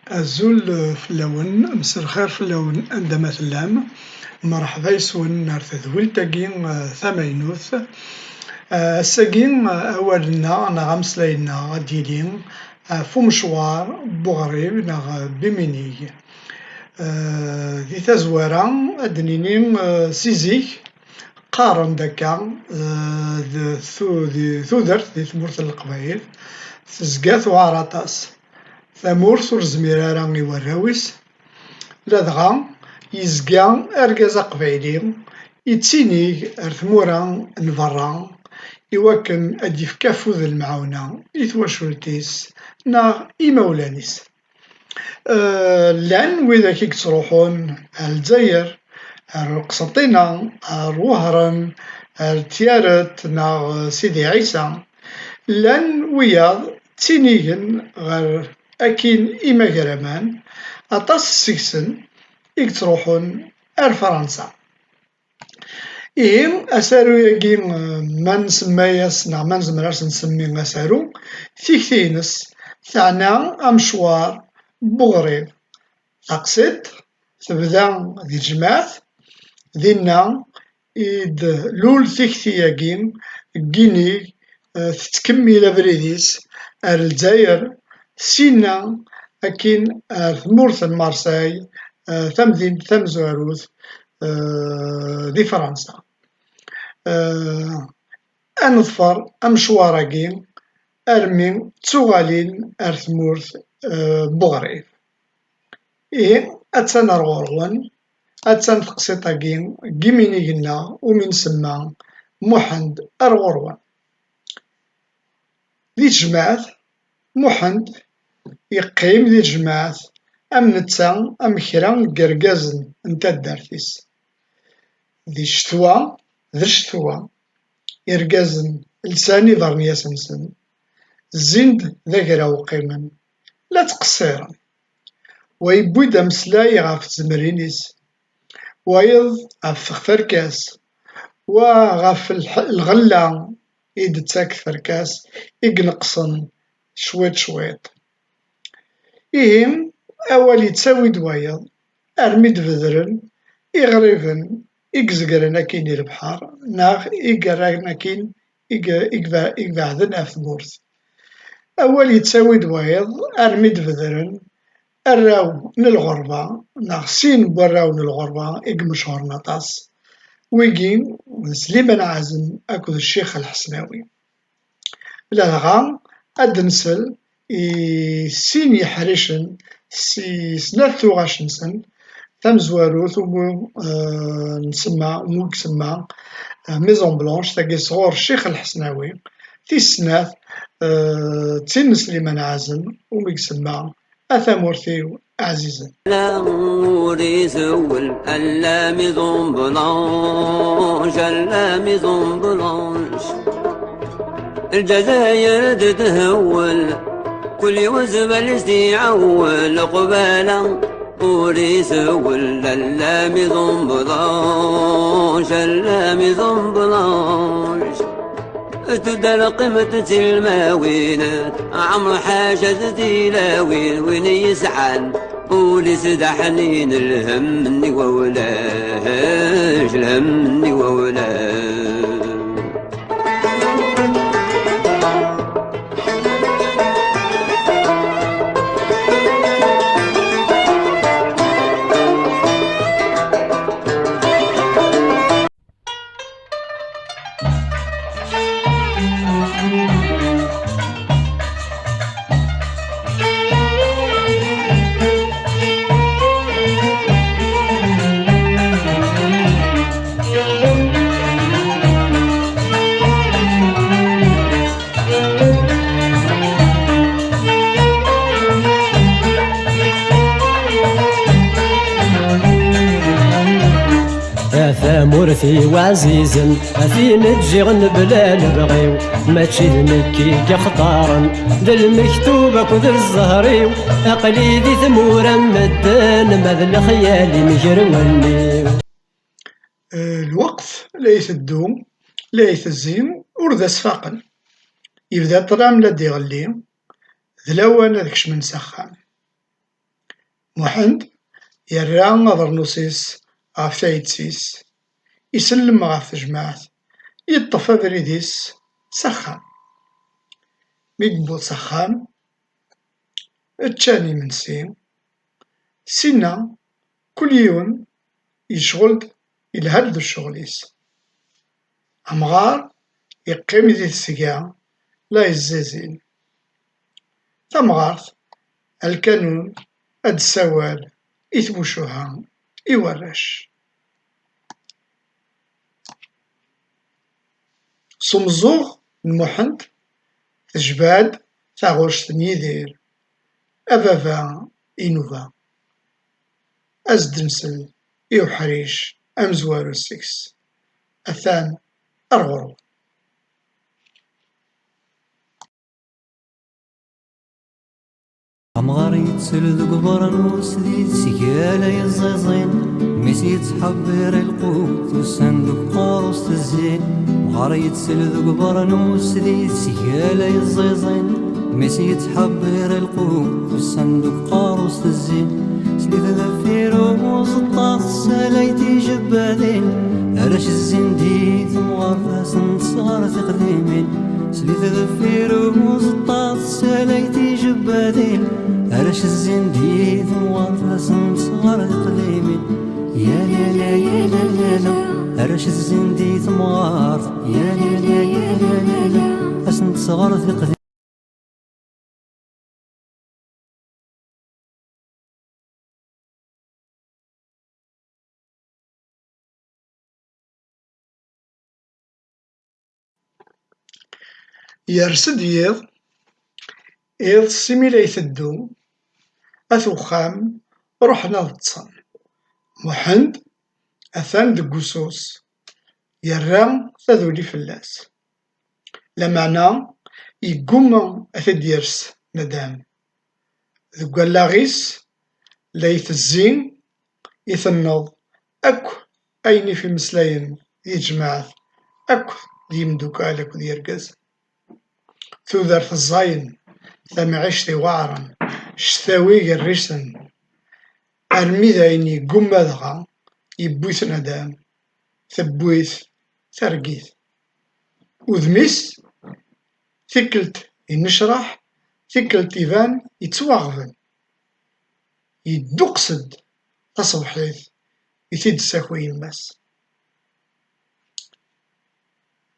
Azul fell-awen, messer lxir fell-awen anda ma tellam, merḥba yes-wen ar tedwilt-agi tamaynut. Ass-agi awal-nneɣ neɣ ameslay-nneɣ ad yili ɣef umecwaṛ n uɣrib neɣ n yiminig. Di tazwara ad nini si zik qqaren-d akka di tudert di tmurt n Leqbayel tezga tewɛeṛ aṭas. Tamurt ur tezmir ara i warraw-is, ladɣa yezga argaz aqbayli yettinig ar tmura n berra iwakken ad d-yefk afud n lemɛawna i twacult-is neɣ imawlan-is. Llan widak i yettṛuḥun ar Lezzayer, ar Qsenṭina, ar Wehran, ar Tyaret neɣ Sidi Ɛisa, llan wiyaḍ ttinigen ɣer akin imagraman, aṭas seg-sen i yettṛuḥun ar Fṛansa. Ihi asaru-agi ma nsemma-as neɣ ma nezmer ad as-nsemmi asaru, tikti-ines teɛna amecwaṛ n uɣrib. Taqsiṭ tebda di tejmaɛt, dinna i d-tlul tikti-agi n yinig tettkemmil abrid-is ar Lezzayer, sinna akin ar tmurt n Marsay, tamdint tamezwarut di Fṛansa. Ad neḍfer amecwaṛ-agi armi ttuɣalin ar tmurt n uɣrib. Ihi attan ar ɣur-wen, attan teqsiṭ-agi n yiminig-nneɣ umi nsemma Muḥend ar ɣur-wen. Di tejmaɛt Muḥend yeqqim di tejmaɛt am netta am kra n yirgazen n taddart-is. Di ccetwa d ccetwa, irgazen lsan ibernyas-nsen, zzin-d d agraw qqimen, la ttqessiren. Wa yewwi-d ameslay ɣef tzemrin-is, wayeḍ ɣef tferka-s, wa ɣef lɣella i d-tettak tferka-s i ineqqsen cwiṭ cwiṭ. Ihi awal yettawi-d wayeḍ armi d-bedren iɣriben i yezegren akin i lebḥer neɣ i yerran akin i ibeɛden ɣef tmurt. Awal yettawi-d wayeḍ armi d-bedren arraw n lɣurba neɣ sin n warraw n lɣurba i imechuṛen aṭas, wigi n Sliman Ɛazem akked Ccix Alḥesnawi. Ladɣa ad d-nsel i sin yeḥricen si snat tuɣac-nsen tamezwarut umi ysemma Maison Blanche, tagi sɣur Ccix Alḥesnawi, tis snat tin n Sliman Ɛazem umi ysemma A Tamurt-iw Ɛzizen. الجزاير تتهول كل يوزب يعول قبالا وريس ولا ميزون بلانش ميزون بلانش تدر قيمة الماوين عمر حاجة تلاوين وين يسعن ولسد حنين الهم مني وولاش الهم مني وولاش. ثامورثي وعزيزن في نتجيغن بلا نبغيو ماشي ذنكي كختارن ذا المكتوب اكو ذا الزهريو اقلي ذي ثمورا مدان مذ الخيال مجروني. الوقت لا يثدوم لا يثزيم ورذا سفاقن يبدا طرام لا ديغلي ذ لوان هذاك من سخان محند يرى أبرنوسيس غف تايتسيس، يسلم غف تجماعت، يطفى بريديس سخان. ميقبوط سخان التاني منسي، سينا كل يوم يشغل يلهد الشغليس. أمغار يقيم دي السقا لا يزازين. تمغارت الكانون هاد السوال يتبوشوها يورش. سمزوغ المحند تجباد تاغوش نيدير أبابا إنوفا أزدنسل يوحريش أمزوارو السكس أثان أرغرو. أمغار يتسل ذو قبرنوس ذي سيكالا يزازين، ميس يتحبر القوت والصندوق قاروس تزين. أمغار يتسل ذو قبرنوس ذي سيكالا يزازين، ميس يتحبر القوت والصندوق قاروس تزين. سليت ذفيرو موزطاط سالايتي جبادين، هرش الزنديد مغرفاس نتصغر تقديمين. سليت ذفيرو موزطاط سالايتي جبادين، هرش الزنديد مغرفاس نتصغر تقديمين. يا لا لا يا لا لا لا، هرش الزنديد مغرف، يا لا لا يا لا لا لا، أس نتصغر تقديمين. يرسد يض إض سيمي لا يثدو أثوخام روحنا ضتصن. محند أثان دقوسوس يرى تذولي فلاس، لمعنى يقوم أثد يرس ندام. ذو لاغيس لا يتزين يثنض أكو أيني في مسلاين يجمع أكو ديمدوكالك وديرقز. تودرت الزاين ثمعيشتي وعرا شتاوي الرسن أرمي ذايني قم دغا يبويت ندام ثبويت ترقيت. وذميس ثكلت ينشرح ثكلت إيفان يتواغفن يدقصد تصبحيت يتيد الساكوي الماس.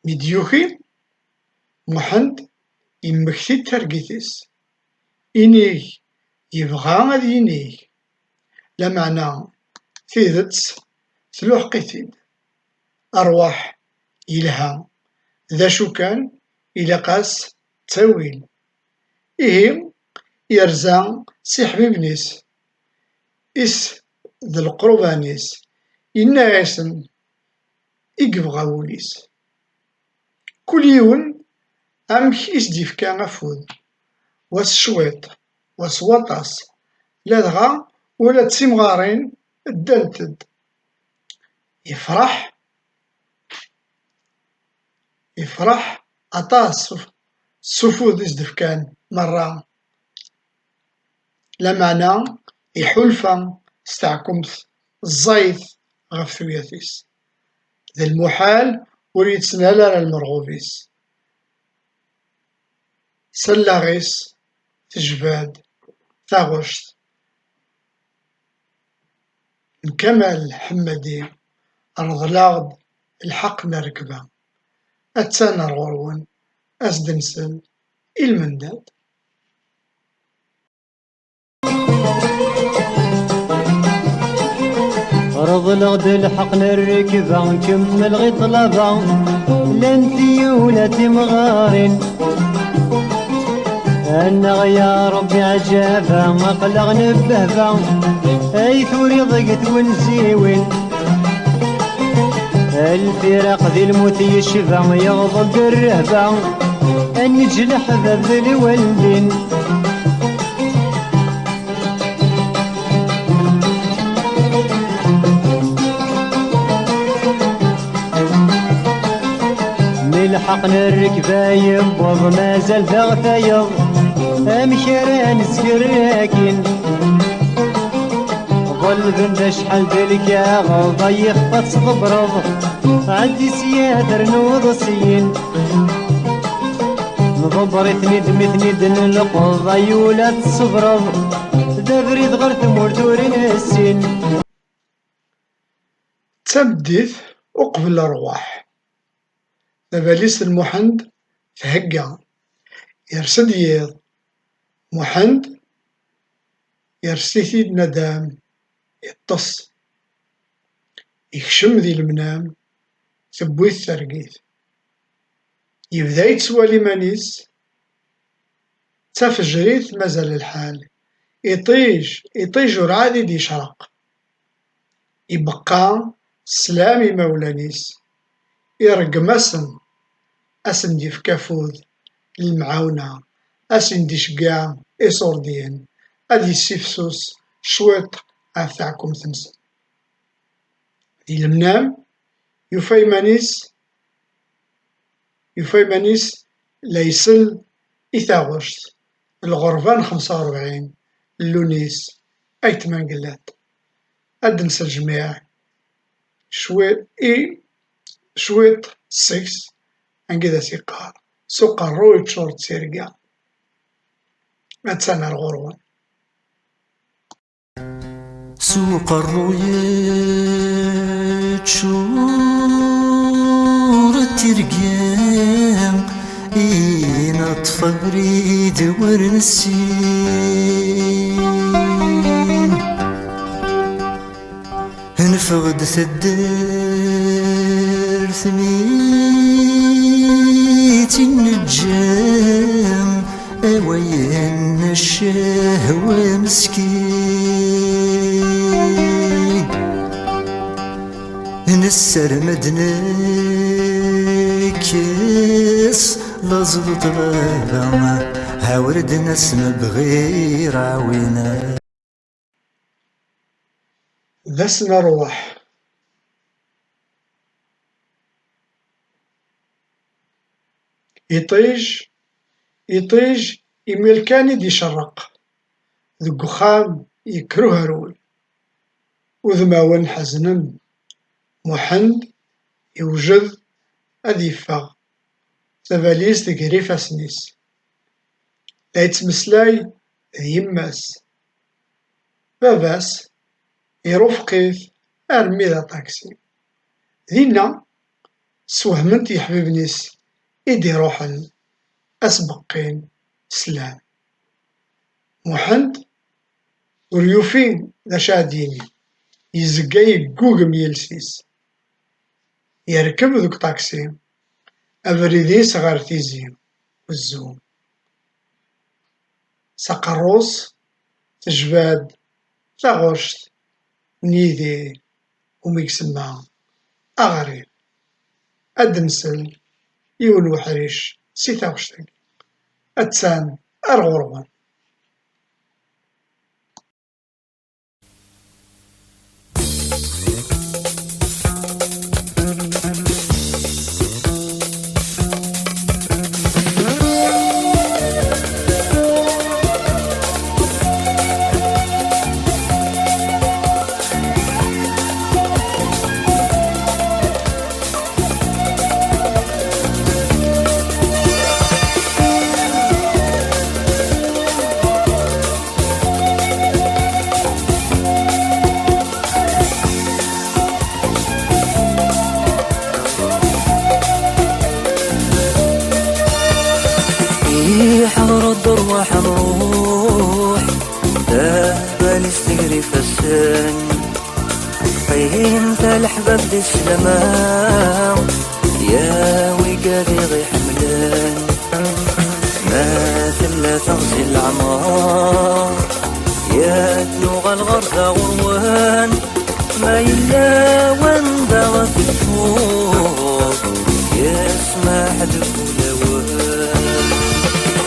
ميديوخي محند يمكثي ترقيتيس إنيك يبغى غاد ينيك، لمعنى تيدت تلوحقيتيد أرواح يلها ذا شو كان إلا قاس تاويل. إيه يرزا سي حبيبنيس إس ذا القربانيس إنايسن إقبغا وليس. كل يوم أمك إسديف كان أفود واس شويط واس وطاس لا دغا ولا تسيمغارين الدنتد. يفرح أطاس سفود إسديف كان مرة، لمعنى يحلفا ستعكمت الزايد غف ثوياتيس. ذا المحال وريتسنال على المرغوبيس. سلاغيس تجباد تاغوشت الكمال حمدي أرضلاغد الحق نركبه أتسانا الغرون أسدنسل المنداد. أرض الغد الحق نركبه نكمل غي طلبه لنتي ولا تمغارين. أنا يا ربي عجابا ما قلق نبهبا أي ثوري ضقت ونسيوين. الفراق ذي الموت يشفى يغضب الرهبة النجلح باب ذي الوالدين. نلحق نركبا ينبض ما زال ذا فيض أمشران سكراكين. ظل بنت شحال دلكا ضيق تصبرض عندي سياد رنوض سين نضبر ثنيد مثنيد نلقض عيولات تصبرض دبريد غير ثمور تورين السين تمديث وقبل الأرواح دباليس المحند تهقى يرسد يض محند يرسيثيد ندام يطس يكشم ذي المنام تبوي الثرقيث يبدا يتسوالي مانيس تفجريث مازال الحال يطيج ورعادي دي شرق يبقى سلامي مولانيس يرقم اسن دي فكافوذ المعاونة اسن دي شقاع إصوردين أدي السيفسوس شويط أفتعكم ثمسن دي المنام يفايمانيس ليسل إثاغشت الغربان 45 اللونيس أي 8 قلات أدنس الجميع شويط 6 أنقذ سيقار سوق الرويت شورت سيرقا أتسنى الغربان سوق الرويت شور ترقام إين أطفى بريد ورنسين هنفقد الدار ثميت النجام أوين الشهوة مسكين نسر مدنكس لازلط غابة هاورد نسم بغير عوينة ذسنا روح يطيج إميلكاني دي شرق ذو خام يكره رول وذماون حزنن محند يوجد أديفا تفاليس تقريفا سنيس لا يتمسلاي يماس باباس يرفقيث أرمي ذا طاكسي دينا سوهمنت يحبيبنيس إيدي روحن أسبقين سلام محند وريوفين ذا شاديني يزقاي قوقم يلسيس يركب ذوك طاكسي أبريدي صغار تيزيم والزوم سقروس تجباد تغشت نيدي وميكسما أغريب أدمسل يولو حريش سيتاوشتك أتسان أرغربان حضر الدروح نروح دابا نستجري فسان فين الحباب دي السلام يا وقادي غي حملان ما ثلا تغزي العمار يا تلوغ الغرزة غروان ما يلا وان دغت الفوق يسمح دفولوان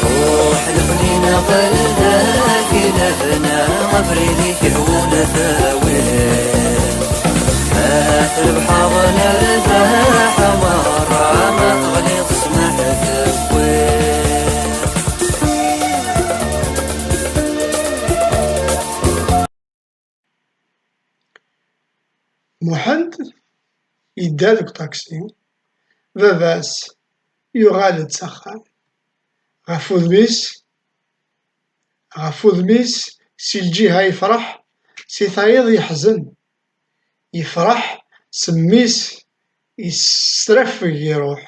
روح لبنينا قلبك لبنا غبريلي كهونة ثاوين ما تربح ولا ربح مرة ما تغلي تسمح ثاوين محند يدا دوك طاكسي، باباس يغال-d s axxam. غف udem-is si lǧiha yefṛeḥ, si tayeḍ yeḥzen. Yefṛeḥ s mmi-s, yesrafeg iṛuḥ,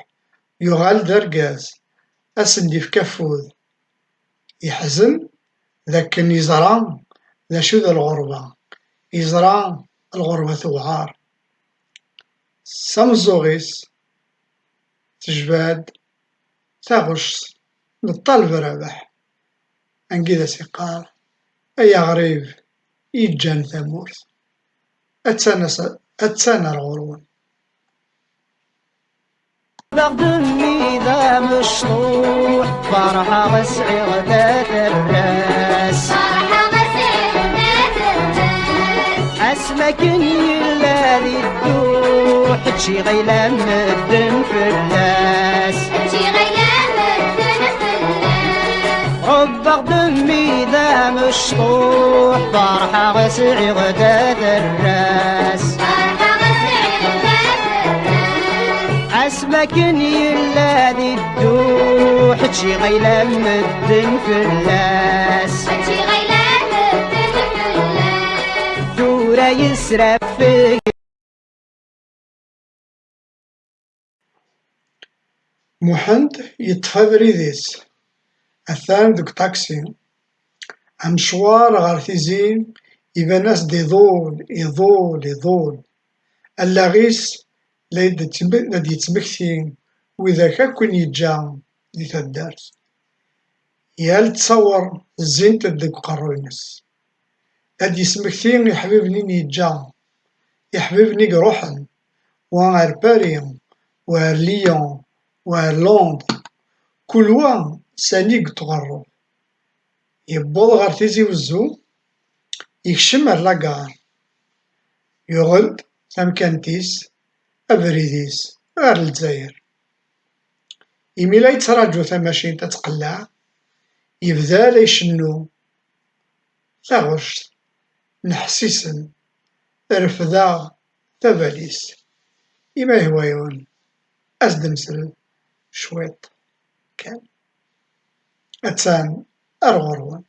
yuɣal-d argaz, ad sen-d-ifk afud. Yeḥzen dakken yeẓra d acu d lɣuṛba, yeẓra lɣuṛba tewɛeṛ. S ameẓẓuɣ-is tejba-d taɣect d ṭṭaleb Rabaḥ, angi i as-yeqqar: ay aɣṛib yeǧǧan tamurt, attan ar ɣur-wen. بغدمي ذا مشطوح فرحة غسعي غدات الراس، اسمك الذي تدوح تشي غيلة مدن في الناس. بغدمي ذا مشطوح فرحة غسعي غدات الراس، اسمك الذي تدوح تشي غيلة مدن في الناس. دورة يسرف فيك. محند يطفى بريديس، أثان دوك طاكسي، أمشوار غار تيزين يبان-as يضول. ألاغيس لا يتمكتي وإذا akk win yeǧǧa di taddart. Yal تصور الزينت deg uqerruy-ines. Ad yesmekti iḥbiben i yeǧǧa, iḥbiben i iṛuḥen, wa ar Paris, wa ar Lyon, wa ar Londres, kul wa sani deg tɣerrub. Yewweḍ ɣer Tizi Wezzu, yekcem ar lagar, yuɣel-d tamkant-is, abrid-is ɣer Lezzayer. Imi la yettṛaǧu tamacint ad tqelleɛ, yebda la icennu taɣect neḥsisen, refdeɣ tabalist. Ima yehwa-yawen ad s-d-nemsel cwiṭ kan. Attan ar ɣur-wen.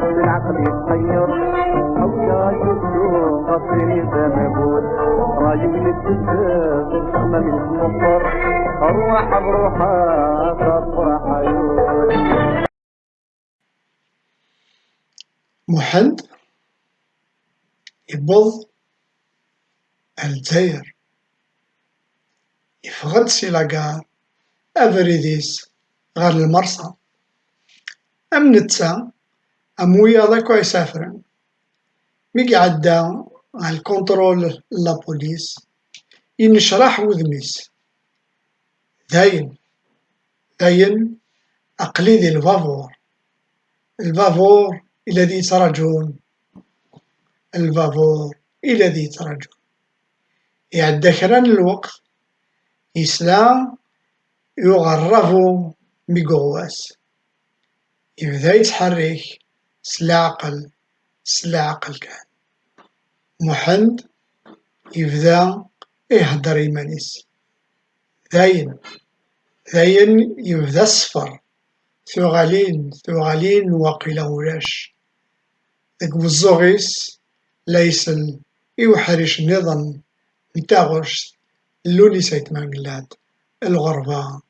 بالعقل يتغير أو جاي السوق غفرني زمبول راجل الدساس أما من المطر أروح بروحها تفرح عيون. محند يبوظ الجزائر، يفغد سي لاكار أبريديس غير المرسى. أم نتا أم وياض أكو يسافرن، مي يعدى على الكونترول لابوليس ينشرح وذميس. داين أقلي ذي الفافور الذي يترجون، يعدى كران الوقت يسلام يغرفو ميقواس، يبدا يتحرك سلا عقل كان. محند يبدا يهدر يمانيس، داين يبدا الصفر، ثغالين واقيلا ولاش داك بزوغيس لايسل يوحرش نظام نتاغوش اللولي سيت مانقلاد الغربة.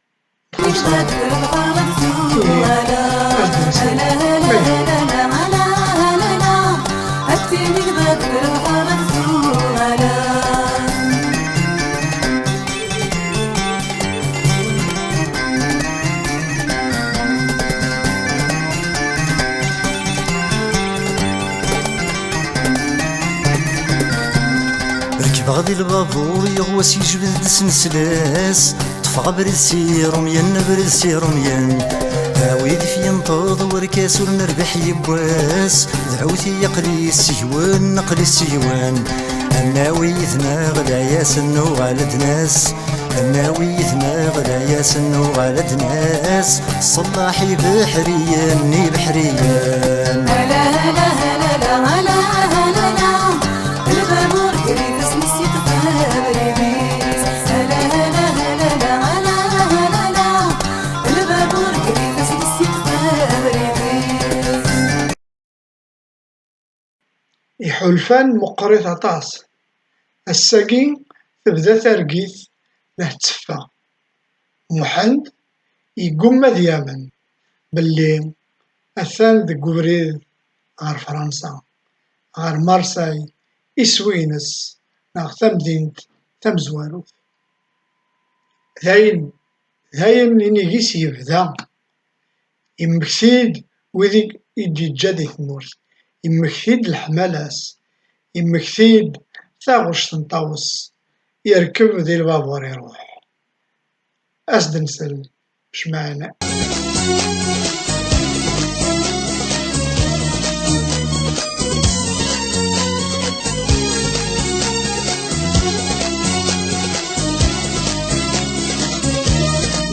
غادي البابور يغوس يجبد سنسلاس، طفى برد سيروميان برد سيروميان، هاوي في ينطض وركاس ونربح يبواس دعوتي يقلي السجوان نقلي السجوان الناويثنا غدا ياسنو غالد ناس الناويثنا غدا ياسنو غالد ناس صلاحي بحريان بحريان هلا هلا هلا لا هلا هلا لا البابور قريب سنسي تقابل بيس هلا هلا هلا لا هلا هلا لا البابور قريب سنسي تقابل بيس يحلفان مقريط عطاس الساقي تبدا ترقيث له تسفى محند يقوم دياما باللي أثان ذي قبريد غار فرنسا غار مارساي إسوينس ناغ تمدينة تمزوارو داين إنيقيس يبدا يمكثيد وذي يجي جادي ثمورت يمكثيد الحمالاس يمكثيد ثاغوش تنطاوس يركب ذي البابور يروح أسد نسل مش معنا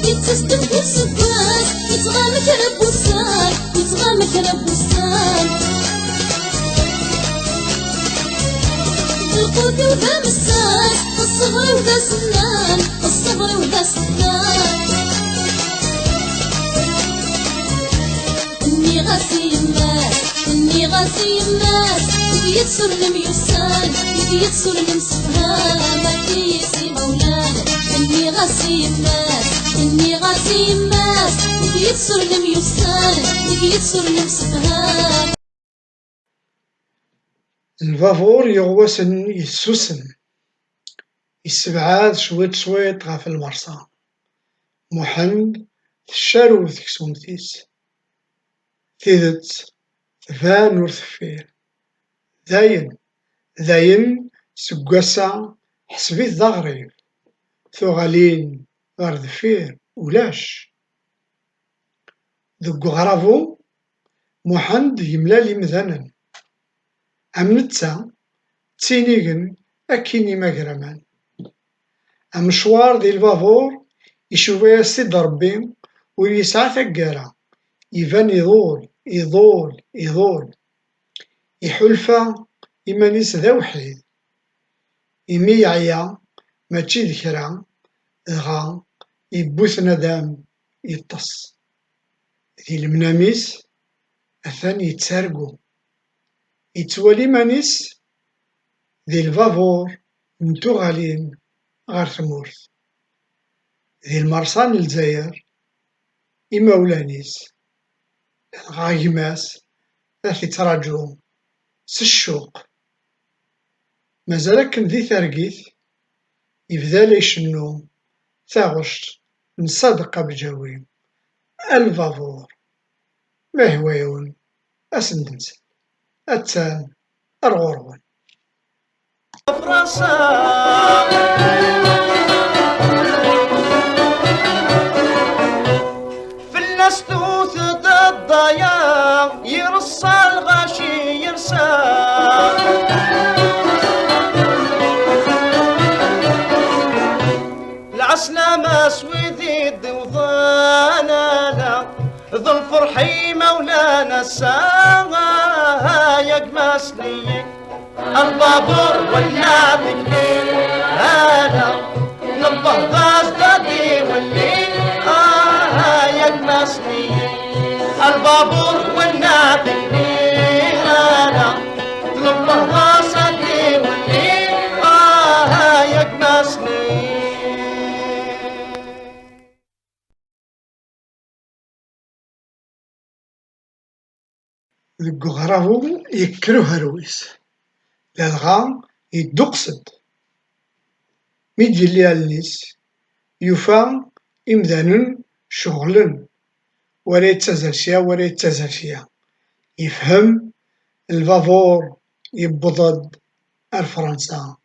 يتصدق بالسكان يتغامك ربوسان يتغامك ربوسان القوت وذا مسان الصبر وذا سنان الصبر وذا سنان إني غاسي الناس إني غاسي الناس يتسر الميوسان يتسر المسفهان ما كيسي مولانا إني غاسي الناس إني غاسي الناس يتسر الميوسان يتسر المسفهان الفافور يغوسن يسوسن يسبعاد شويت غاف المرسى محند تشارو ثكسومتيس تيدت تفان ور ثفير داين سقاسا حسبيت ذا غريب ثغالين غار ذفير ولاش ذو غرافو محند يملالي مذانا أمنتا تينيغن أكيني ماغرامان أمشوار ديال الفافور يشوفها سيد ربي ويسعى ثقارا يبان يضول يحلفا إمانيس ذا وحيد إمي يعيا ماشي ذكرا غا يبوث ندام يطس ذي المناميس أثان يتسارقو يتوالي مانيس ذي الفافور نتو غالين غار ثمورث ذي المرسان الجزائر إماولانيس غايماس ذاك يتراجعو سالشوق مازال كن ذي ترقيث يبدا لي يشنو ثاغشت نصادق بجاوي الفافور ما هو يون أسندنس أتان أرغورون في النستوث الضياع يرصى الغاشي يرسى العسلة ما سويدي الضوضانا لا ذو الفرحي مولانا الساعة يقمسني البابور والنادي هذا نبه ضاصدادي واللي يقمسني البابور والنادي هذا نبه ضاصدادي واللي يقمسني ذو غرافو يكرو هرويس لالغا يدقصد ميدي اللي الناس يوفا إمدانن شغلن ولا يتزاشيا ولا يتزاشيا يفهم الفافور يبضد الفرنسا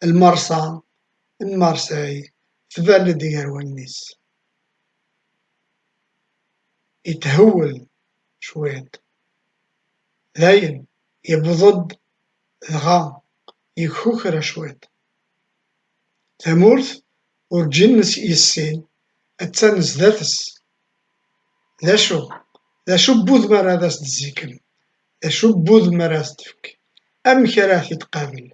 المرسى المارساي تبان ديال والناس يتهول شويط داين يبضد دغا يكوكرا شويط تمورث ورجنس يسين أتان زداتس ذا شو بوذ مراذاس تزيكم ذا شو بوذ مراذ تفك أم كراه تتقابل